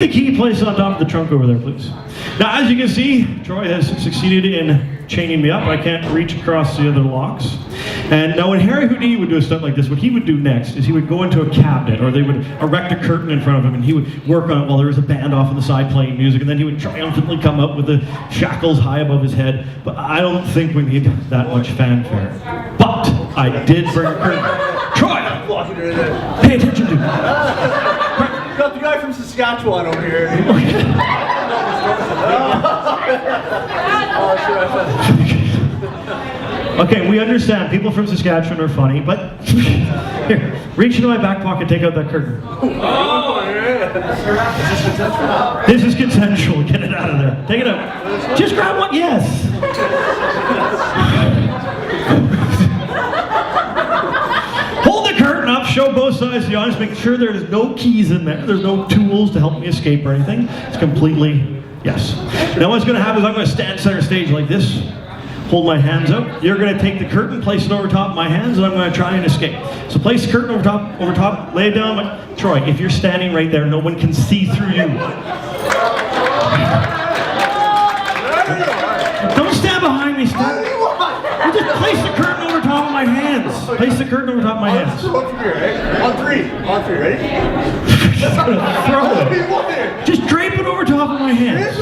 The key placed on top of the trunk over there, please. Now, as you can see, Troy has succeeded in chaining me up. I can't reach across the other locks. And now when Harry Houdini would do a stunt like this, what he would do next is he would go into a cabinet, or they would erect a curtain in front of him, and he would work on it while there was a band off on the side playing music, and then he would triumphantly come up with the shackles high above his head. But I don't think we need that much fanfare. But I did bring a curtain. Troy! Pay attention to me. Got the guy from Saskatchewan over here. Okay, we understand people from Saskatchewan are funny, but here, reach into my back pocket, take out that curtain. This is consensual. Get it out of there. Take it out. Just grab one. Yes. Show both sides of the audience, make sure there's no keys in there, there's no tools to help me escape or anything. It's completely, yes. Now what's going to happen is I'm going to stand center stage like this, hold my hands up. You're going to take the curtain, place it over top of my hands, and I'm going to try and escape. So place the curtain over top, lay it down. Troy, if you're standing right there, no one can see through you. Don't stand behind me, stand. You just place the curtain over top of my hands. Place the curtain over top of my hands. On three, ready? Throw it. Just drape it over top of my hands.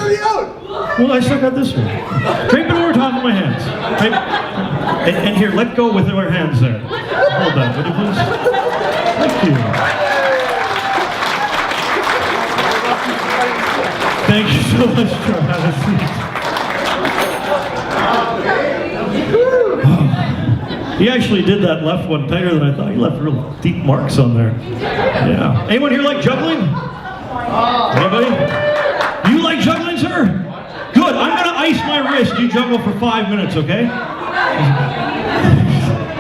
Well, I still got this one. Drape it over top of my hands. And here, let go with our hands there. Hold that, would you please? Thank you. Thank you so much for having a seat. He actually did that left one tighter than I thought. He left real deep marks on there. Yeah. Anyone here like juggling? Anybody? You like juggling, sir? Good. I'm going to ice my wrist. You juggle for 5 minutes, okay?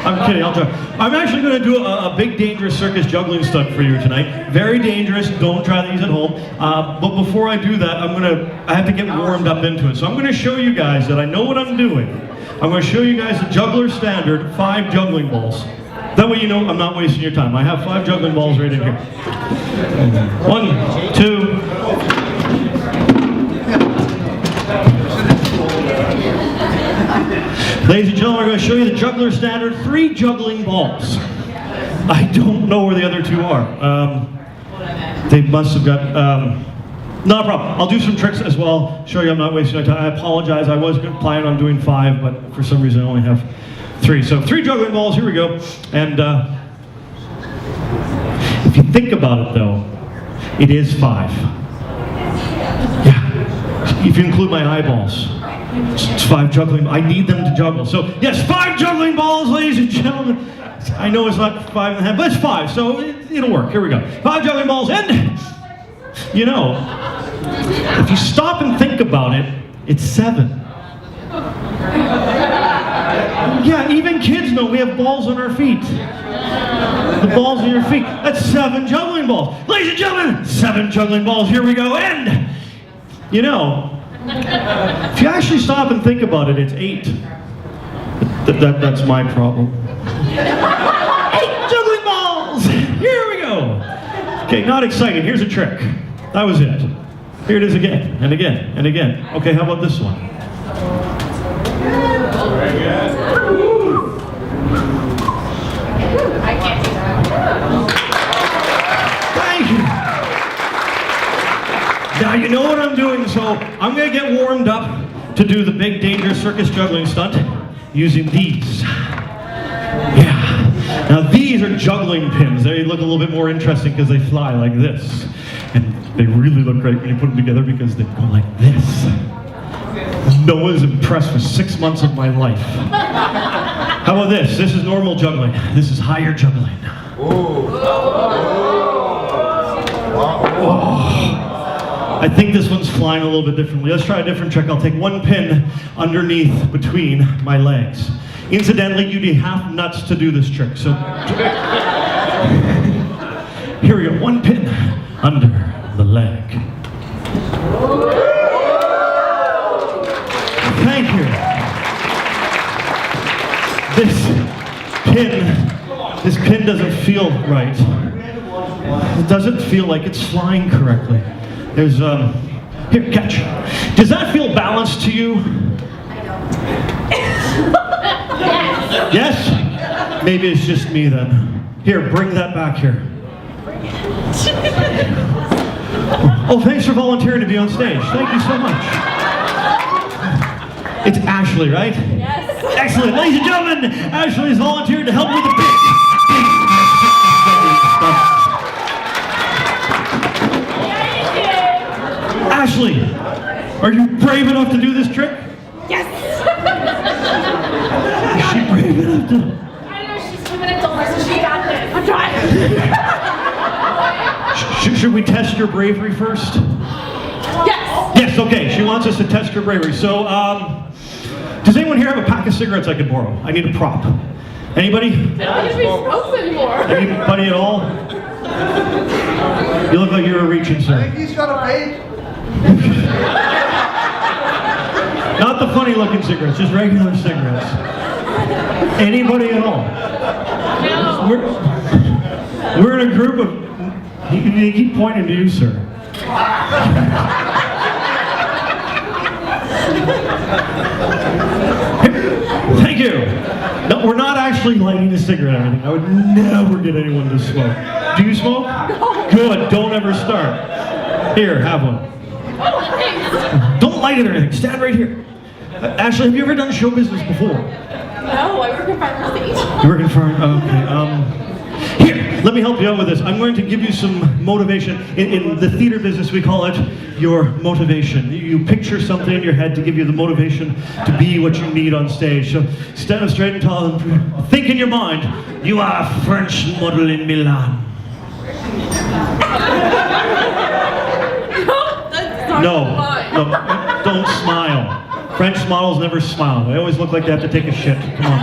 I'm kidding. I'll try. I'm actually going to do a big dangerous circus juggling stunt for you tonight. Very dangerous. Don't try these at home. But before I do that, I have to get warmed up into it. So I'm going to show you guys that I know what I'm doing. I'm going to show you guys the juggler standard 5 juggling balls. That way you know I'm not wasting your time. I have 5 juggling balls right in here. 1, 2. Ladies and gentlemen, I'm going to show you the juggler standard 3 juggling balls. I don't know where the other 2 are. They must have got... Not a problem. I'll do some tricks as well. Show you I'm not wasting my time. I apologize. I was planning on doing 5, but for some reason I only have 3. So 3 juggling balls. Here we go. And if you think about it, though, it is 5. Yeah. If you include my eyeballs, it's 5 juggling. I need them to juggle. So yes, 5 juggling balls, ladies and gentlemen. I know it's not 5 in the hand, but it's 5. So it'll work. Here we go. 5 juggling balls, and you know, if you stop and think about it, it's 7. Yeah, even kids know we have balls on our feet. The balls on your feet. That's 7 juggling balls. Ladies and gentlemen, 7 juggling balls. Here we go. And, you know, if you actually stop and think about it, it's 8. That's my problem. 8 juggling balls. Here we go. Okay, not exciting. Here's a trick. That was it. Here it is again, and again, and again. Okay, how about this one? Thank you. Now you know what I'm doing, so I'm going to get warmed up to do the big dangerous circus juggling stunt using these. Yeah. Now these are juggling pins. They look a little bit more interesting because they fly like this. And they really look great when you put them together because they go like this. No one's impressed with 6 months of my life. How about this? This is normal juggling. This is higher juggling. Oh. I think this one's flying a little bit differently. Let's try a different trick. I'll take 1 pin underneath between my legs. Incidentally, you need half nuts to do this trick. So here we go. 1 pin under the leg. Thank you. This pin doesn't feel right. It doesn't feel like it's flying correctly. There's, here, catch. Does that feel balanced to you? Yes? Maybe it's just me then. Here, bring that back here. Oh, thanks for volunteering to be on stage. Thank you so much. It's Ashley, right? Yes. Excellent. Ladies and gentlemen, Ashley has volunteered to help with the big stuff. Ashley, are you brave enough to do this trick? Yes. Is she brave enough to... I know she's 2 minutes older, so she got this. I'm trying. Should we test your bravery first? Yes. Yes, okay. She wants us to test your bravery. So, does anyone here have a pack of cigarettes I could borrow? I need a prop. Anybody? I don't think we smoke anymore. Anybody at all? You look like you were reaching, I sir. think he's got a vape. Not the funny-looking cigarettes, just regular cigarettes. Anybody at all? No. We're in a group of... You keep pointing to you, sir. Thank you. No, we're not actually lighting a cigarette or anything. I would never get anyone to smoke. Do you smoke? No. Good, don't ever start. Here, have one. Oh, thanks. Don't light it or anything. Stand right here. Ashley, have you ever done show business before? No, I work in Farmer's Stage. You work in farm? Okay. Here, let me help you out with this. I'm going to give you some motivation. In the theater business, we call it your motivation. You picture something in your head to give you the motivation to be what you need on stage. So stand up straight and tall and think in your mind, you are a French model in Milan. No, don't smile. French models never smile. They always look like they have to take a shit. Come on.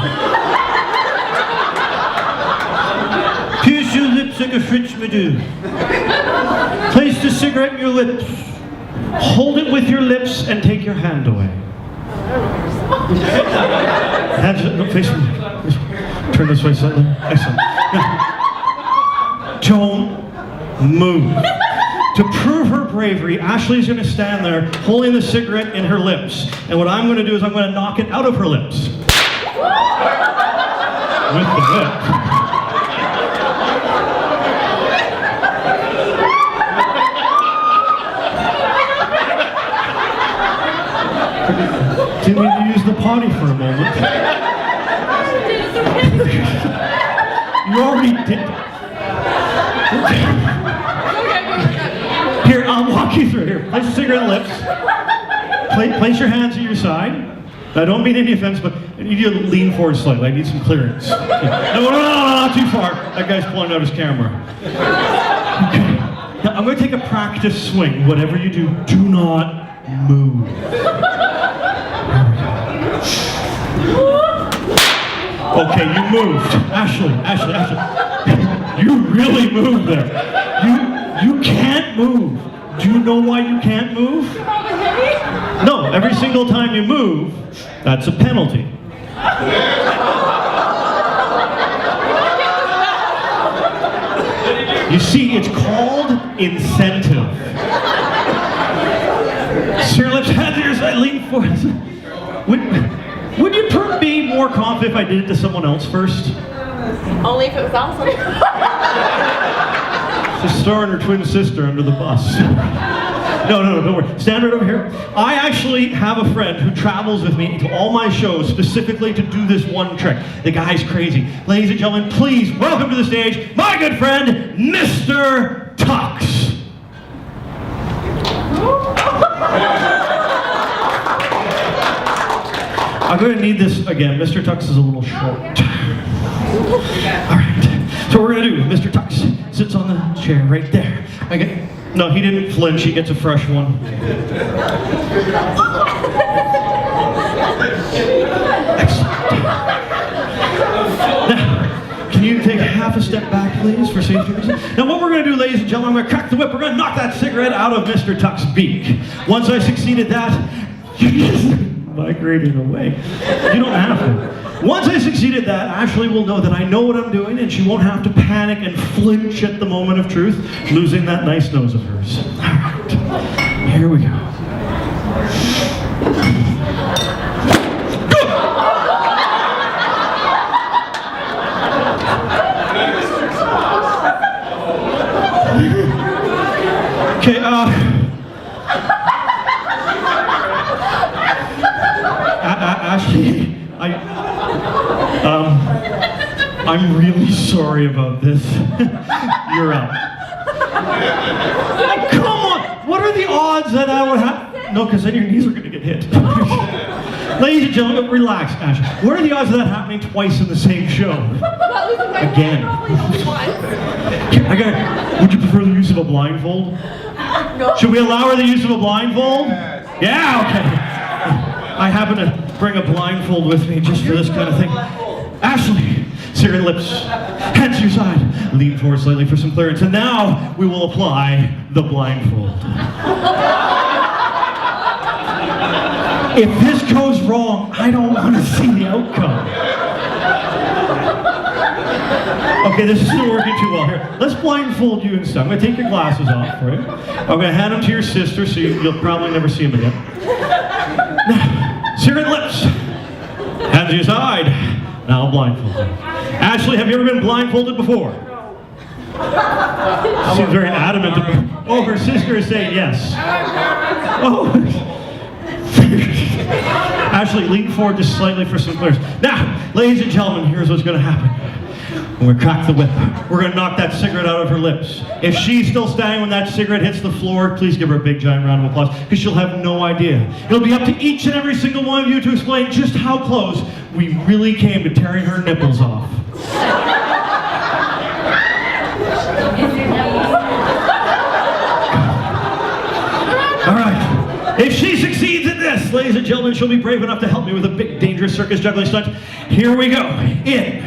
Pierce your lips like a French do. Place the cigarette in your lips. Hold it with your lips and take your hand away. Hands, no, face me. Turn this way slightly. Excellent. Don't move. To prove her bravery, Ashley's going to stand there holding the cigarette in her lips. And what I'm going to do is I'm going to knock it out of her lips. With the whip. Do you need to use the potty for a moment? You already did. Here, I'll walk you through. Here, place your cigarette lips. Place your hands at your side. I don't mean any offense, but I need you to lean forward slightly. I need some clearance. No, not too far. That guy's pulling out his camera. Okay. Now, I'm going to take a practice swing. Whatever you do, do not move. Okay, you moved. Ashley. You really moved there. You can't move. Do you know why you can't move? No, every single time you move, that's a penalty. You see, it's called incentive. Sir, let's have yours. I lean forward. Would you be more confident if I did it to someone else first? Only if it was awesome. She's throwing her twin sister under the bus. No, don't worry. Stand right over here. I actually have a friend who travels with me to all my shows specifically to do this one trick. The guy's crazy. Ladies and gentlemen, please welcome to the stage my good friend, Mr. Tux. I'm going to need this again. Mr. Tux is a little short. All right. So what we're going to do, Mr. Tux sits on the chair right there. No, he didn't flinch. He gets a fresh one. Excellent. Now, can you take half a step back, please, for safety reasons? Now, what we're going to do, ladies and gentlemen, I'm going to crack the whip. We're going to knock that cigarette out of Mr. Tux's beak. Once I succeeded that, you're just migrating away. You don't have to. Once I succeeded that, Ashley will know that I know what I'm doing and she won't have to panic and flinch at the moment of truth, losing that nice nose of hers. All right. Here we go. Okay, Ashley, I'm really sorry about this. You're out. Oh, come on! What are the odds that would happen? No, because then your knees are going to get hit. Ladies and gentlemen, relax, Ashley. What are the odds of that happening twice in the same show? Again. Would you prefer the use of a blindfold? No. Should we allow her the use of a blindfold? Yeah, okay. I happen to bring a blindfold with me just for this kind of thing. Ashley, cigarette lips, hands to your side, lean forward slightly for some clearance, and now we will apply the blindfold. If this goes wrong, I don't want to see the outcome. Okay, this is still working too well here. Let's blindfold you instead. I'm going to take your glasses off for you. I'm going to hand them to your sister so you'll probably never see them again. Now, cigarette lips, hands to your side. Now blindfold you. Ashley, have you ever been blindfolded before? She's very adamant. Oh, her sister is saying yes. Oh. Ashley, lean forward just slightly for some clearance. Now, ladies and gentlemen, here's what's going to happen. We're going to crack the whip. We're going to knock that cigarette out of her lips. If she's still standing when that cigarette hits the floor, please give her a big giant round of applause, because she'll have no idea. It'll be up to each and every single one of you to explain just how close we really came to tearing her nipples off. All right. If she succeeds in this, ladies and gentlemen, she'll be brave enough to help me with a big, dangerous circus juggling stunt. Here we go. In